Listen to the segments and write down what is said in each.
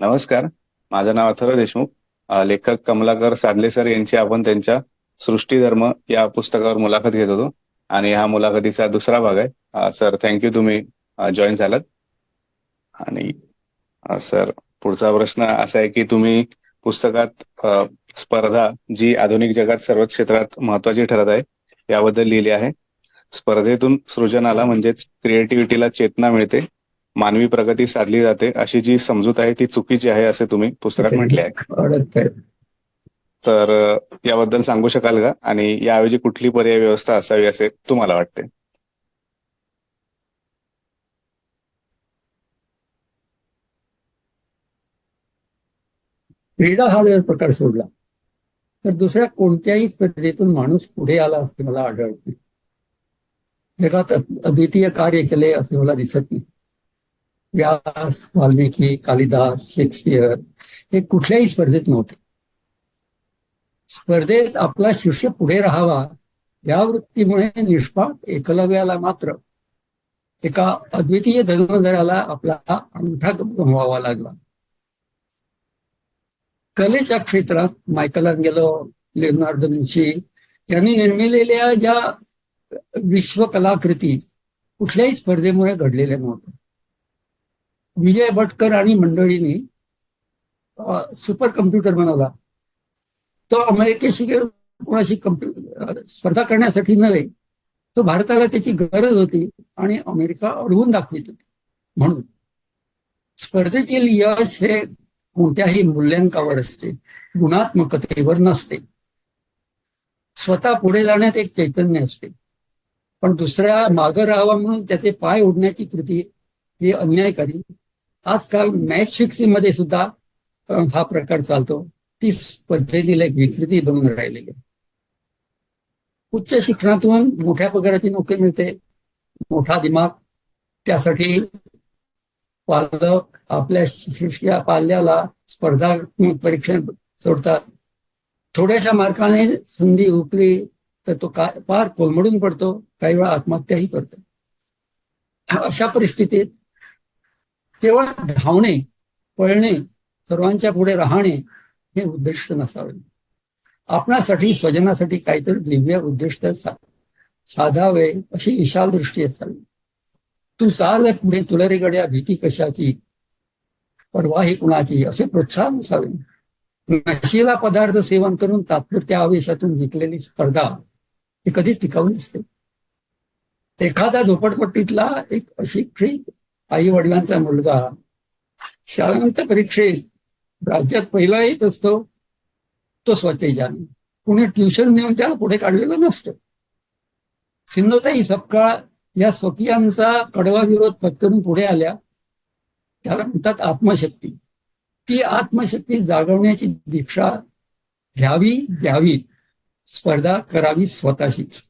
नमस्कार. माझं नाव अथर्व देशमुख. लेखक कमलाकर सादले सर यांची आपण त्यांच्या सृष्टीधर्म या पुस्तकावर मुलाखत घेत होतो आणि हा मुलाखतीचा दुसरा भाग आहे. सर, थँक्यू, तुम्ही जॉईन झालात. आणि सर, पुढचा प्रश्न असा आहे की तुम्ही पुस्तकात स्पर्धा जी आधुनिक जगात सर्वच क्षेत्रात महत्वाची ठरत आहे याबद्दल लिहिले आहे. स्पर्धेतून सृजनाला म्हणजेच क्रिएटिव्हिटीला चेतना मिळते, मानवी प्रगती साधली जाते, अशी जी समजूत आहे ती चुकीची आहे असे तुम्ही पुस्तकात म्हटले आहे. तर याबद्दल सांगू शकाल का, आणि याऐवजी कुठली पर्याय व्यवस्था असावी असे तुम्हाला वाटते? क्रीडा हा जर प्रकार सोडला तर दुसऱ्या कोणत्याही स्पर्धेतून माणूस पुढे आला असे मला आढळते. जगात अद्वितीय कार्य केले असे मला दिसत नाही. व्यास, वाल्मिकी, कालिदास, शेक्सपियर हे कुठल्याही स्पर्धेत नव्हते. स्पर्धेत आपला शिष्य पुढे राहावा या वृत्तीमुळे निष्पाप एकलव्याला मात्र एका अद्वितीय धनुर्धराला आपला अंगठा गमवावा लागला. कलेच्या क्षेत्रात मायकलँजेलो, लिओनार्डो विंची यांनी निर्मिलेल्या ज्या विश्वकलाकृती कुठल्याही स्पर्धेमुळे घडलेल्या नव्हत्या. विजय भटकर आणि मंडळींनी सुपर कम्प्युटर बनवला. तो अमेरिकेशी कोणाशी स्पर्धा करण्यासाठी नव्हे, तो भारताला त्याची गरज होती आणि अमेरिका अडवून दाखवित होती. म्हणून स्पर्धेतील यश हे कोणत्याही मूल्यांकावर असते, गुणात्मकतेवर नसते. स्वतः पुढे जाण्यात एक चैतन्य असते, पण दुसऱ्या मागं राहावा म्हणून त्याचे पाय ओढण्याची कृती ही अन्यायकारी. आजकाल मॅच फिक्सिंग मध्ये सुद्धा हा प्रकार चालतो. ती स्पर्धेतील एक विकृती बनून राहिलेली आहे. उच्च शिक्षणातून मोठ्या पगाराची नोकरी मिळते, मोठा दिमाग, त्यासाठी पालक आपल्या शिष्या पाल्याला स्पर्धात्मक परीक्षा सोडतात. थोड्याशा मार्काने संधी हुकली तर तो फार कोलमडून पडतो, काही वेळा आत्महत्याही करतो. अशा परिस्थितीत केवळ धावणे, पळणे, सर्वांच्या पुढे राहणे हे उद्दिष्ट नसावे. आपणासाठी, स्वजनासाठी काहीतरी दिव्य उद्दिष्ट साधावे अशी विशाल दृष्टी असावी. तू चाल पुढे, तुला रे गड्या भीती कशाची, परवाही कुणाची, असे प्रोत्साहन असावे. नशिला पदार्थ सेवन करून तात्पुरत्या आवेशातून निघलेली स्पर्धा ही कधीच टिकाऊ नसते. एखादा झोपडपट्टीतला एक अशिक्षित आई वडिलांचा मुलगा शाळांत परीक्षेत राज्यात पहिला येत असतो, तो स्वतेजाने कुणी ट्युशन नेऊन त्याला पुढे काढलेलं नसतं. सिंधुताई सपकाळ या स्वकीयांचा कडवा विरोध पत्करून पुढे आल्या, त्याला म्हणतात आत्मशक्ती. ती आत्मशक्ती जागवण्याची दीक्षा द्यावी, स्पर्धा करावी स्वतःशीच.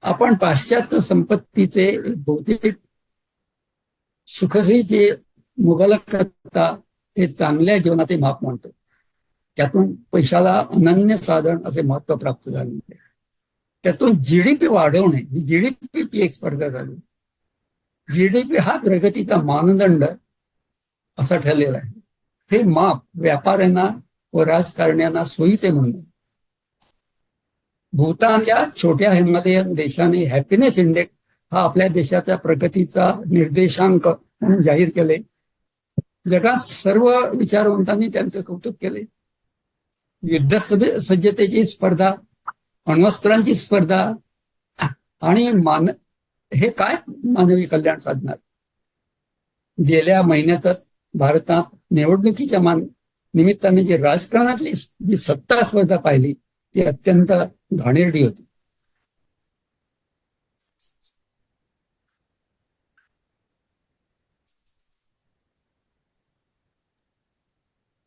आपण पाश्चात्य संपत्तीचे भौतिक सुखसोयीचे मुबलकता हे चांगल्या जीवनाचे माप मानतो. त्यातून पैशाला अनन्य साधन असे महत्व प्राप्त झाले. त्यातून जीडीपी वाढवणे ही जीडीपीची एक स्पर्धा झाली. जीडीपी हा प्रगतीचा मानदंड असा ठरलेला आहे. हे माप व्यापाऱ्यांना व राजकारण्यांना सोयीचे म्हणणे. भूतान या छोट्या हिमालयन देशाने हॅपीनेस इंडेक्स हा आपल्या देशाच्या प्रगतीचा निर्देशांक म्हणून जाहीर केले. जगात सर्व विचारवंतांनी त्यांचं कौतुक केले. युद्ध सज्जतेची स्पर्धा, अण्वस्त्रांची स्पर्धा आणि हे काय मानवी कल्याण साधणार. गेल्या महिन्यातच भारतात निवडणुकीच्या निमित्ताने जी राजकारणातली जी सत्ता स्पर्धा पाहिली ती अत्यंत घाणेरडी होती.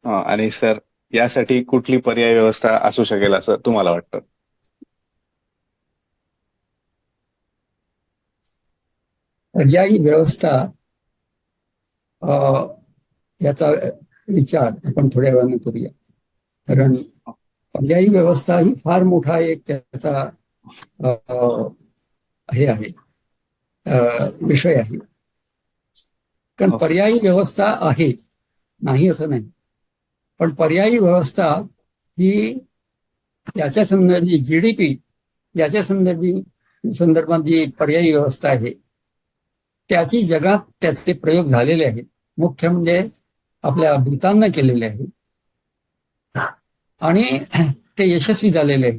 आणि सर, यासाठी कुठली पर्याय व्यवस्था असू शकेल असं तुम्हाला वाटतं? पर्यायी व्यवस्था याचा विचार आपण थोड्या वेळाने करूया. कारण पर्यायी व्यवस्था ही फार मोठा एक त्याचा हे आहे, विषय आहे. कारण पर्यायी व्यवस्था आहे नाही असं नाही, पण पर्यायी व्यवस्था ही याच्या संदर्भी GDP याच्या संदर्भात जी पर्यायी व्यवस्था आहे त्याची जगात त्याचे प्रयोग झालेले आहेत. मुख्य म्हणजे आपल्या भूताननं केलेले आहे आणि ते यशस्वी झालेले आहे.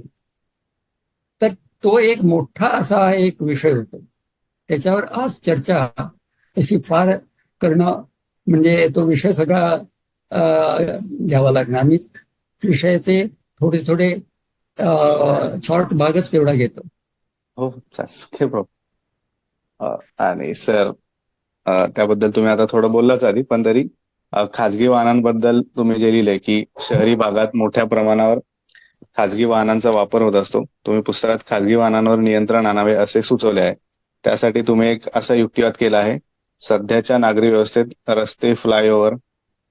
तर तो एक मोठा असा एक विषय होतो, त्याच्यावर आज चर्चा तशी फार करणं म्हणजे तो विषय सगळा घ्यावा लागणार. आम्ही विषयाचे थोडे थोडे शॉर्ट भागच तेवढा घेतो. हो काही प्रॉब्लेम. आणि सर, त्याबद्दल तुम्ही आता थोडं बोललाच आधी, पण तरी खाजगी वाहनांबद्दल तुम्ही जे लिहिलंय की शहरी भागात मोठ्या प्रमाणावर खाजगी वाहनांचा वापर होत असतो, तुम्ही पुस्तकात खाजगी वाहनांवर नियंत्रण आणावे असे सुचवले आहे. त्यासाठी तुम्ही एक असा युक्तिवाद केला आहे: सध्याच्या नागरी व्यवस्थेत रस्ते, फ्लायओव्हर,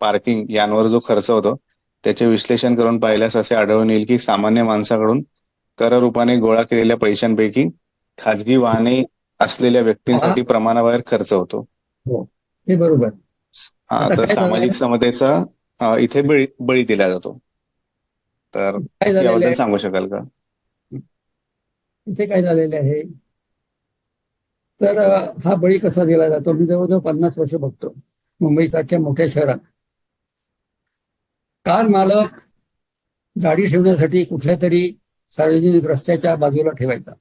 पार्किंग यांवर जो खर्च होतो त्याचे विश्लेषण करून पाहिल्यास असे आढळून येईल की सामान्य माणसाकडून कर रूपाने गोळा केलेल्या पैशांपैकी खाजगी वाहने असलेल्या हा, व्यक्तींसाठी प्रमाणाबाहेर खर्च होतो. हो, हे बरोबर. आता तर काय झालंय सामाजिक समतेचा इथे बळी दिला जातो. तर काय झालेलं याबद्दल आहे सांगू शकाल का? इथे काय झालेलं आहे, तर हा बळी कसा दिला जातो. मी जवळजवळ 50 वर्ष बघतो मुंबईसारख्या मोठ्या शहरात. कार मालक गाडी ठेवण्यासाठी कुठल्या तरी सार्वजनिक रस्त्याच्या बाजूला ठेवायचा.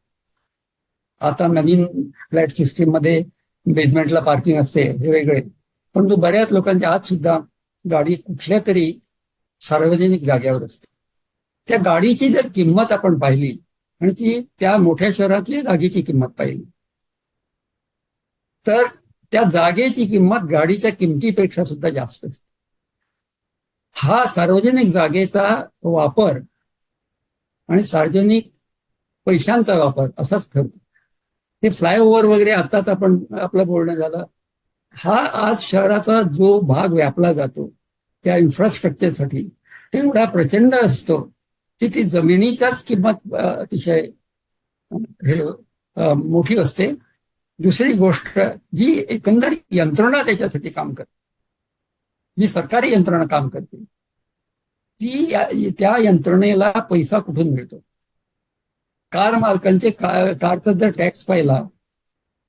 आता नवीन फ्लॅट सिस्टीम मध्ये बेसमेंटला पार्किंग असते, हे वेगळे. परंतु बऱ्याच लोकांच्या आत सुद्धा गाडी कुठल्या तरी सार्वजनिक जागेवर असते. त्या गाडीची जर किंमत आपण पाहिली आणि ती त्या मोठ्या शहरातली जागेची किंमत पाहिली, तर त्या जागेची किंमत गाडीच्या किमतीपेक्षा सुद्धा जास्त असते. हा सार्वजनिक जागेचा वापर आणि सार्वजनिक पैशांचा वापर असाच ठरतो. हे फ्लायओव्हर वगैरे आताच आपण आपलं बोलणं झालं, हा आज शहराचा जो भाग व्यापला जातो त्या इन्फ्रास्ट्रक्चरसाठी तेवढा प्रचंड असतो की ती जमिनीचाच किंमत अतिशय मोठी असते. दुसरी गोष्ट, जी एकंदर यंत्रणा त्याच्यासाठी काम करते, जी सरकारी यंत्रणा काम करते, त्या यंत्रणेला पैसा कुठून मिळतो. कार मालकांचे कारचा जर टॅक्स पाहिला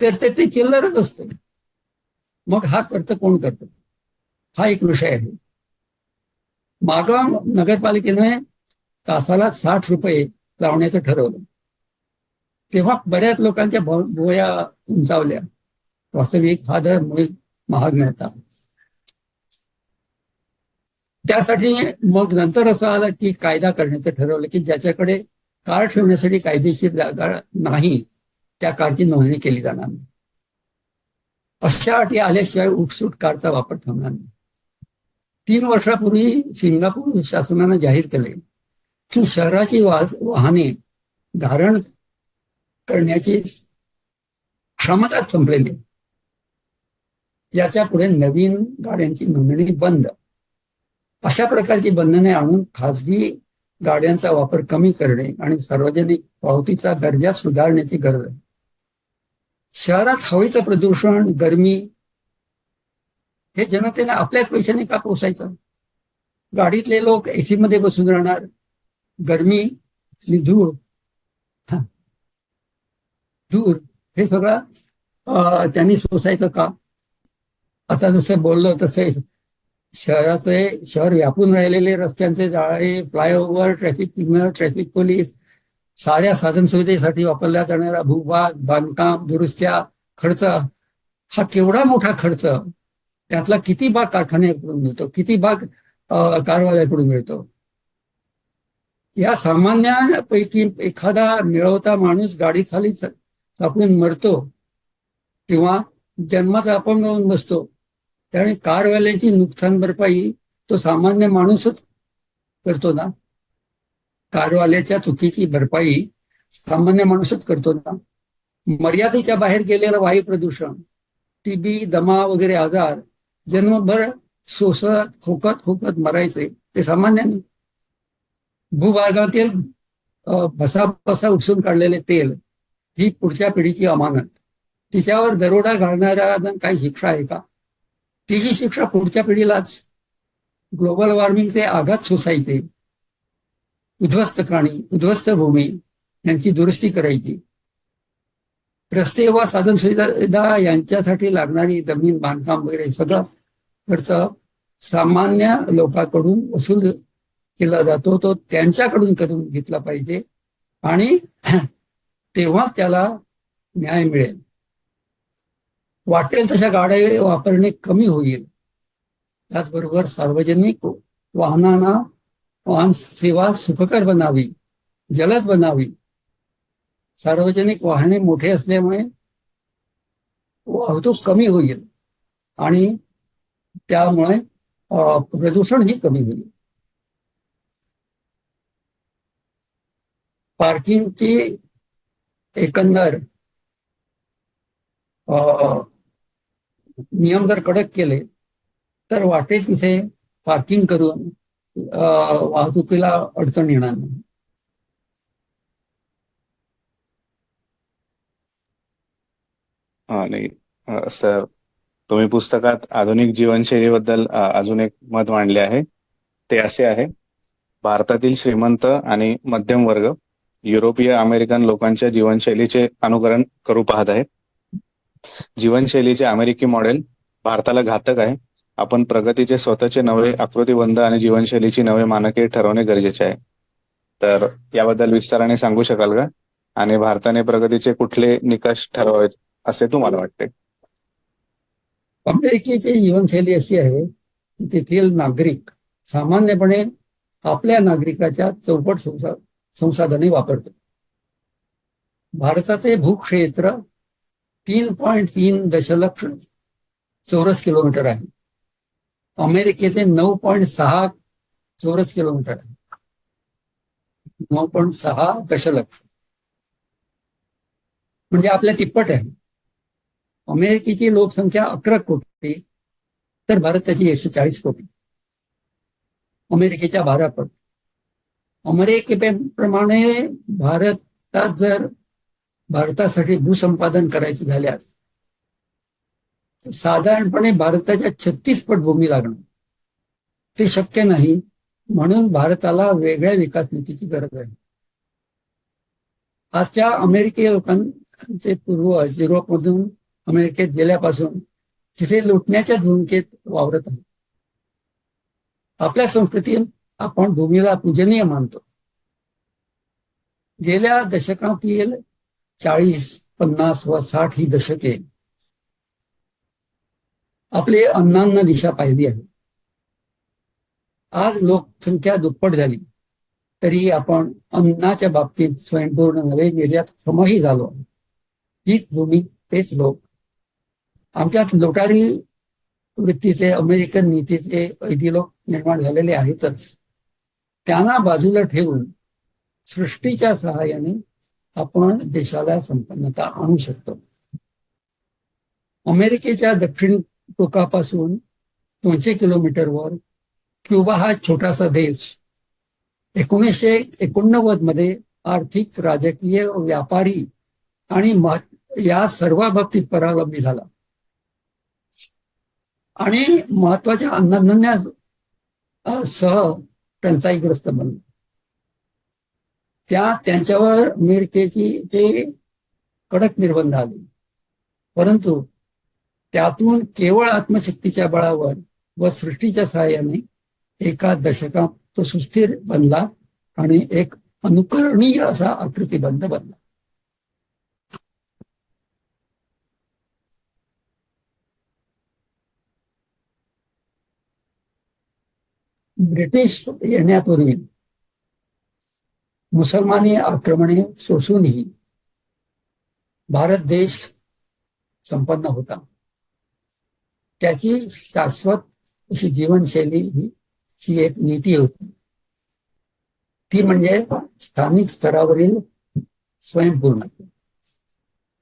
तर ते चिल्लरच असते. मग हा खर्च कोण करतो, हा एक विषय आहे. मागं नगरपालिकेने तासाला 60 रुपये लावण्याचं ठरवलं, तेव्हा बऱ्याच लोकांच्या भुवया उंचावल्या. वास्तविक हा दर मुळे महाग नव्हता. त्यासाठी मग नंतर असं आलं की कायदा करण्याचं ठरवलं की ज्याच्याकडे कार ठेवण्यासाठी कायदेशीर जागा नाही त्या कारची नोंदणी केली जाणार नाही. अशा अटी आल्याशिवाय उपसूट कारचा वापर थांबणार नाही. 3 वर्षापूर्वी सिंगापूर शासनानं जाहीर केले की शहराची वाहने धारण करण्याची क्षमताच संपलेली आहे. याच्या पुढे नवीन गाड्यांची नोंदणी बंद, अशा प्रकारची बंधने आणून खासगी गाड्यांचा वापर कमी करणे आणि सार्वजनिक वाहतुकीचा दर्जा सुधारण्याची गरज आहे. शहरात हवेचं प्रदूषण, गरमी हे जनतेने आपल्याच पैशाने का पोसायचं. गाडीतले लोक एसी मध्ये बसून राहणार, गरमी आणि धूळ हे सगळं त्यांनी सोसायचं का. आता जसं बोललो तसे शहर व्यापून राहिलेले रस्त्यांचे जाळे, flyover, traffic signal, traffic police, साऱ्या साधन सुविधेसाठी वापरला जाणारा भूभाग, बांधकाम, दुरुस्त्या खर्च, हा केवढा मोठा खर्च. त्यातला किती भाग कारखान्याकडून मिळतो, किती भाग कारवाल्याकडून मिळतो. या सामान्यांपैकी एखादा मिळवता माणूस गाडी खाली आपण मरतो किंवा जन्माचा अपंग होऊन बसतो, त्यामुळे कारवाल्याची नुकसान भरपाई तो सामान्य माणूसच करतो ना. कारवाल्याच्या चुकीची भरपाई सामान्य माणूसच करतो ना. मर्यादेच्या बाहेर गेलेलं वायू प्रदूषण, TB, दमा वगैरे आजार जन्मभर सोसत खोकत मरायचे ते सामान्याने. भूभागातील भसा उपसून काढलेले तेल ही पुढच्या पिढीची अमानत. तिच्यावर दरोडा घालणाऱ्या काही शिक्षा आहे का. तीही शिक्षा पुढच्या पिढीलाच ग्लोबल वॉर्मिंगचे आघात सोसायचे, उद्ध्वस्त प्राणी, उद्ध्वस्त भूमी यांची दुरुस्ती करायची, रस्ते व साधन सुविधा यांच्यासाठी लागणारी जमीन, बांधकाम वगैरे सगळं खर्च सामान्य लोकांकडून वसूल केला जातो, तो त्यांच्याकडून करून घेतला पाहिजे आणि तेव्हाच त्याला न्याय मिळेल. वाटेल तशा गाड्या वापरणे कमी होईल. त्याचबरोबर सार्वजनिक वाहन सेवा सुखकर बनावी, जलद बनावी. सार्वजनिक वाहने मोठे असल्यामुळे वाहतूक कमी होईल आणि त्यामुळे प्रदूषणही कमी होईल. पार्किंगची एकंदर नियम जर कडक केले तर वाटेल तिथे पार्किंग करून वाहतुकीला अडचण येणार नाही. नाही सर, तुम्ही पुस्तकात आधुनिक जीवनशैलीबद्दल अजून एक मत मांडले आहे. ते असे आहे: भारतातील श्रीमंत आणि मध्यम वर्ग युरोपीय अमेरिकन लोकांच्या जीवनशैलीचे अनुकरण करू पाहत आहे. जीवनशैलीचे अमेरिकी मॉडेल भारताला घातक आहे. आपण प्रगतीचे स्वतःचे नवे आकृतीबंध आणि जीवनशैलीची नवे मानके ठरवणे गरजेचे आहे. तर याबद्दल विस्ताराने सांगू शकाल का? आणि भारताने प्रगतीचे कुठले निकष ठरवावेत असे तुम्हाला वाटते? अमेरिकेची जीवनशैली अशी आहे की तेथील नागरिक सामान्यपणे आपल्या नागरिकाच्या चौपट संसाधने वापरतो. भारताचे भूक्षेत्र 3.3 दशलक्ष चौरस किलोमीटर आहे. अमेरिकेचे 9.6 चौरस किलोमीटर आहे. 9.6 दशलक्ष म्हणजे आपल्या तिप्पट आहे. अमेरिकेची लोकसंख्या 11 कोटी तर भारताची 140 कोटी, अमेरिकेच्या 12 पट. अमेरिकेप्रमाणे भारतासाठी भूसंपादन करायचे झाल्यास साधारणपणे भारताच्या 36 पट भूमी लागणार. ते शक्य नाही, म्हणून भारताला वेगळ्या विकास नीतीची गरज आहे. आजच्या अमेरिकी लोकांचे पूर्वज युरोपमधून अमेरिकेत गेल्यापासून तिथे लुटण्याच्या भूमिकेत वावरत आहे. आपल्या संस्कृतीत आपण भूमीला पूजनीय मानतो. गेल्या दशकातील 40, 50 व 60 ही दशके आपली अन्नान्न दिशा पाहिली आहे. आज लोकसंख्या दुप्पट झाली तरी आपण अन्नाच्या बाबतीत स्वयंपूर्ण नवे, निर्यातक्षमही झालो. हीच भूमी, तेच लोक. आमच्यात लोटारी वृत्तीचे, अमेरिकन नीतीचे ऐदी लोक निर्माण झालेले आहेतच. त्यांना बाजूला ठेवून सृष्टीच्या सहाय्याने आपण देशाला संपन्नता आणू शकतो. अमेरिकेच्या दक्षिण टोकापासून 200 किलोमीटरवर क्युबा हा छोटासा देश 1989 मध्ये आर्थिक, राजकीय, व्यापारी आणि या सर्व बाबतीत परावलंबी झाला आणि महत्वाच्या अन्नधान्यासह टंचाईग्रस्त बनला. त्यांच्यावर अमेरिकेची ते कडक निर्बंध आले, परंतु त्यातून केवळ आत्मशक्तीच्या बळावर व सृष्टीच्या सहाय्याने एका दशकात तो सुस्थिर बनला आणि एक अनुकरणीय असा आकृतीबंध बनला. ब्रिटिश येण्यापूर्वी मुसलमानी आक्रमणे सोसूनही भारत देश संपन्न होता. त्याची शाश्वत अशी जीवनशैली ही एक नीती होती. ती म्हणजे स्थानिक स्तरावरील स्वयंपूर्णता.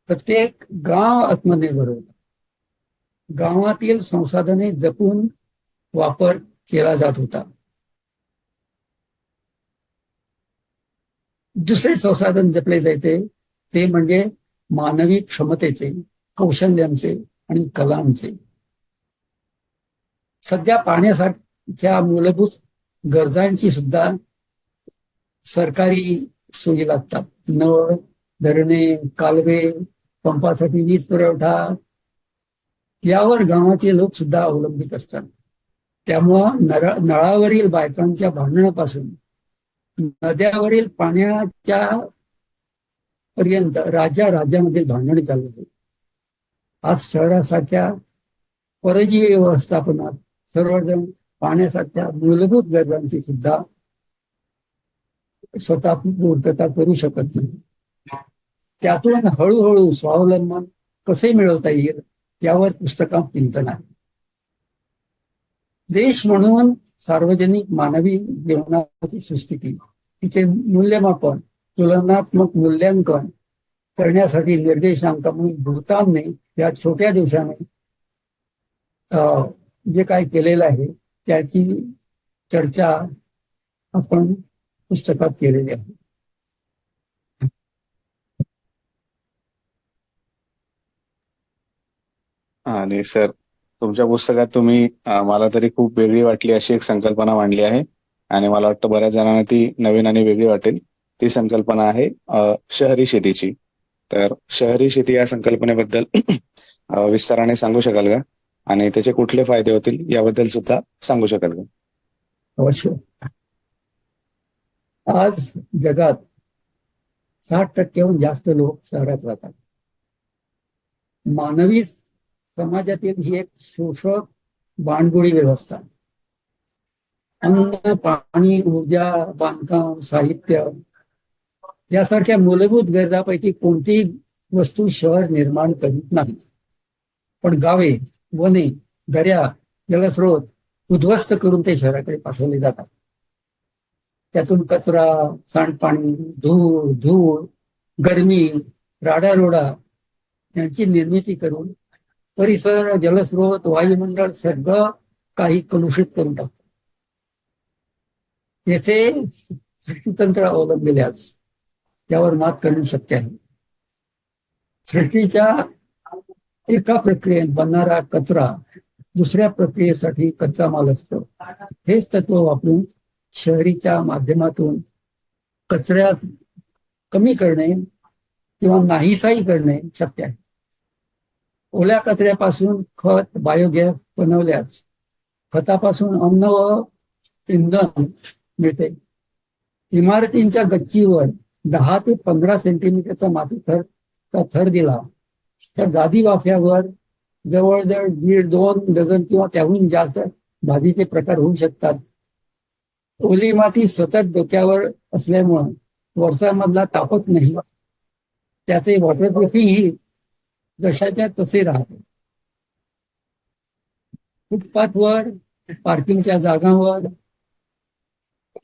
प्रत्येक गाव आत्मनिर्भर होता. गावातील संसाधने जपून वापर केला जात होता. दुसरे संसाधन जपले जाते ते म्हणजे मानवी क्षमतेचे, कौशल्यांचे आणि कलांचे. सध्या पाण्यासाठी त्या मूलभूत गरजांची सुद्धा सरकारी सोयी लागतात. नळ, धरणे, कालवे, पंपासाठी वीज पुरवठा यावर गावाचे लोक सुद्धा अवलंबित असतात. त्यामुळं नळावरील बायकांच्या भांडणापासून नद्यावरील पाण्याच्या पर्यंत राज्यामध्ये भांडण चालत होते. आज शहरासारख्या परजीवी व्यवस्थापनात सर्वजण पाण्यासारख्या मूलभूत गरजांची सुद्धा स्वतः पूर्तता करू शकत नाही. त्यातून हळूहळू स्वावलंबन कसे मिळवता येईल यावर पुस्तकात चिंतन आहे. देश म्हणून सार्वजनिक मानवी जीवनाची सुस्थिती, तिचे मूल्यमापन, तुलनात्मक मूल्यांकन करण्यासाठी निर्देशांक म्हणून भूतानने या छोट्या देशाने जे काय केलेलं आहे त्याची चर्चा आपण पुस्तकात केलेली आहे. आणि सर, तुमच्या पुस्तकात तुम्ही मला तरी खूप वेगळी वाटली अशी एक संकल्पना मांडली आहे, आणि मला वाटतं बऱ्याच जणांना ती नवीन आणि वेगळी वाटेल. ती संकल्पना आहे शहरी शेतीची. तर शहरी शेती या संकल्पनेबद्दल विस्ताराने सांगू शकाल का, आणि त्याचे कुठले फायदे होतील याबद्दल सुद्धा सांगू शकाल का? अवश्य. आज जगात 60% जास्त लोक शहरात राहतात. मानवी समाजातील ही एक शोषक बाणगुळी व्यवस्था. अन्न, पाणी, ऊर्जा, बांधकाम, साहित्य यासारख्या मूलभूत गरजापैकी कोणतीही वस्तू शहर निर्माण करीत नाही. पण गावे, वने, दर्या, जलस्रोत उद्ध्वस्त करून ते शहराकडे पाठवले जातात. त्यातून कचरा, सांडपाणी, धूळ, गरमी, राडारोडा यांची निर्मिती करून परिसर, जलस्रोत, वायुमंडळ सगळं काही कलुषित करून टाकतात. येथे सृष्टीतंत्र अवलंबिल्यास त्यावर मात करणे शक्य आहे. सृष्टीच्या एका प्रक्रियेत बनणारा कचरा दुसऱ्या प्रक्रियेसाठी कच्चा माल असतो. हेच तत्व वापरून शहरीच्या माध्यमातून कचऱ्यात कमी करणे किंवा नाहीसाही करणे शक्य आहे. ओल्या कचऱ्यापासून खत, बायोगॅस बनवल्यास खतापासून अन्न व इंधन मिळते. इमारतींच्या गच्चीवर 10 ते 15 सेंटीमीटरचा माती थर दिला तर गादी वाफ्यावर जवळजवळ 1.5-2 डझन किंवा त्याहून जास्त भाजीचे प्रकार होऊ शकतात. ओली माती सतत डोक्यावर असल्यामुळं वर्षामधला तापत नाही. त्याचे वॉटरप्रूफिंग जशाच्या तसे राहते. फुटपाथवर, पार्किंगच्या जागांवर,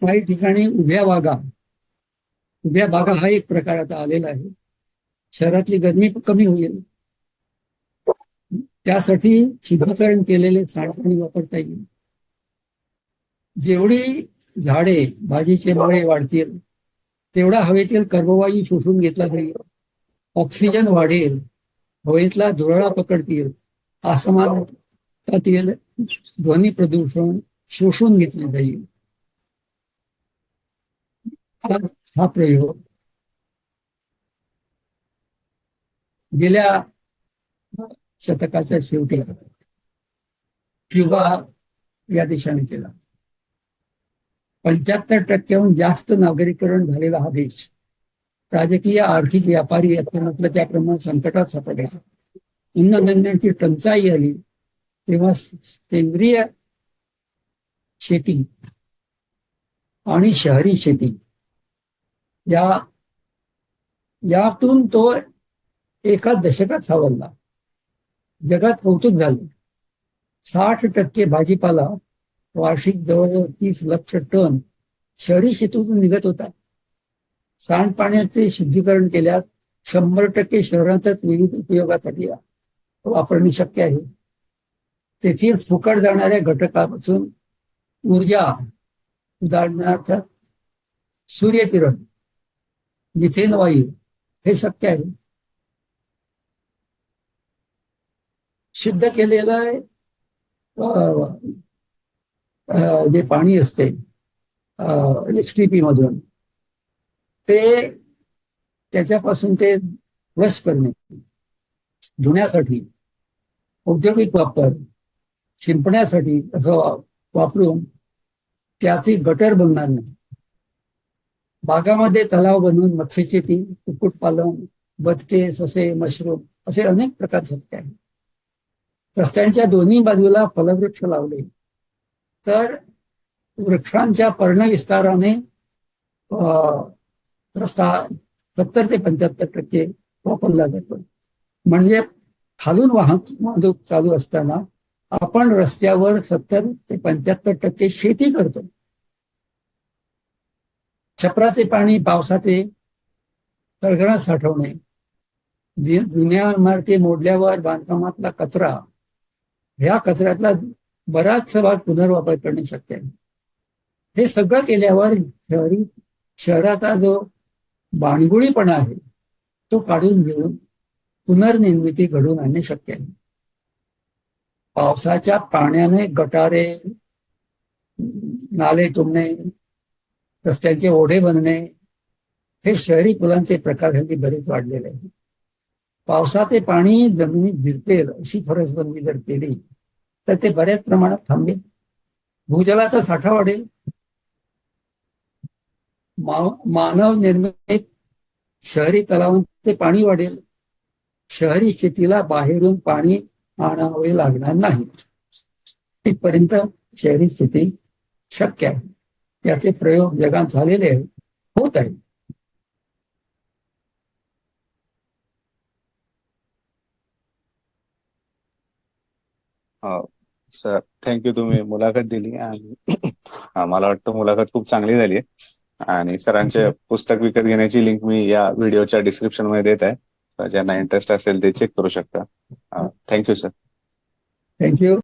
काही ठिकाणी उभ्या बागा हा एक प्रकार आता आलेला आहे. शहरातली गरमी कमी होईल त्यासाठी शुद्धीकरण केलेले सांडपाणी वापरता येईल. जेवढी झाडे, भाजीचे मळे वाढतील तेवढा हवेतील कर्बवायू शोषून घेतला जाईल. ऑक्सिजन वाढेल, हवेतला धुराळा पकडतील, आसमानातील ध्वनी प्रदूषण शोषून घेतले जाईल. आज हा प्रयोग गेल्या शतकाच्या शेवटी क्युबा या देशाने केला. 75% जास्त नागरीकरण झालेला हा देश राजकीय, आर्थिक, व्यापारी म्हटलं त्याप्रमाणे संकटात सापडला. अन्नधान्याची टंचाई आली तेव्हा सेंद्रिय शेती आणि शहरी शेती यातून तो एका दशकात सावरला. जगात कौतुक झालं. 60% भाजीपाला वार्षिक जवळजवळ 30 लाख टन शहरी शेतीतून निघत होता. सांडपाण्याचे शुद्धीकरण केल्यास 100% शहरातच विविध उपयोगासाठी वापरणे शक्य आहे. तेथील फुकट जाणाऱ्या घटकापासून ऊर्जा, उदाहरणार्थ सूर्यकिरण, मिथेन वायू हे शक्य आहे. शुद्ध केलेलं जे पाणी असते एसटीपी मधून, ते त्याच्यापासून ते वश करणे, धुण्यासाठी, औद्योगिक वापर, शिंपण्यासाठी असं वापरून त्याची गटर बनणार नाही. बागामध्ये तलाव बनवून मत्स्यशेती, कुक्कुटपालन, बदके, ससे, मशरूम असे अनेक प्रकार शक्य आहेत. रस्त्यांच्या दोन्ही बाजूला फलवृक्ष लावले तर वृक्षांच्या पर्णविस्ताराने रस्ता 70 ते 75% वापरला जातो. म्हणजे खालून वाहतूक चालू असताना आपण रस्त्यावर 70 ते 75% शेती करतो. छपराचे पाणी पावसाचे तळघरात साठवणे, जुन्या इमारती मोडल्यावर बांधकामातला कचरा, ह्या कचऱ्यातला बराचसा भाग पुनर्वापर करणे शक्य आहे. हे सगळं केल्यावर शहराचा जो बाणगुळीपणा आहे तो काढून घेऊन पुनर्निर्मिती घडवून आणणे शक्य आहे. पावसाच्या पाण्याने गटारे, नाले तुंबणे, रस्त्यांचे ओढे बनणे, हे शहरी पुलांचे प्रकार हल्ली बरेच वाढलेले आहेत. पावसाचे पाणी जमिनीत जिरतेल अशी फरसबंदी जर केली तर ते बऱ्याच प्रमाणात थांबेल. भूजलाचा साठा वाढेल. मानव निर्मित शहरी तलावांचे पाणी वाढेल. शहरी शेतीला बाहेरून पाणी आणावे लागणार नाही. इथपर्यंत शहरी शेती शक्य आहे. त्याचे प्रयोग जगात झालेले आहेत, होत आहेत. सर थँक्यू, तुम्ही मुलाखत दिली आणि मला वाटतं मुलाखत खूप चांगली झाली आहे. आणि सरांचे पुस्तक विकत घेण्याची लिंक मी या व्हिडिओच्या डिस्क्रिप्शन मध्ये देत आहे. ज्यांना इंटरेस्ट असेल ते चेक करू शकता. Thank you sir. थँक्यू.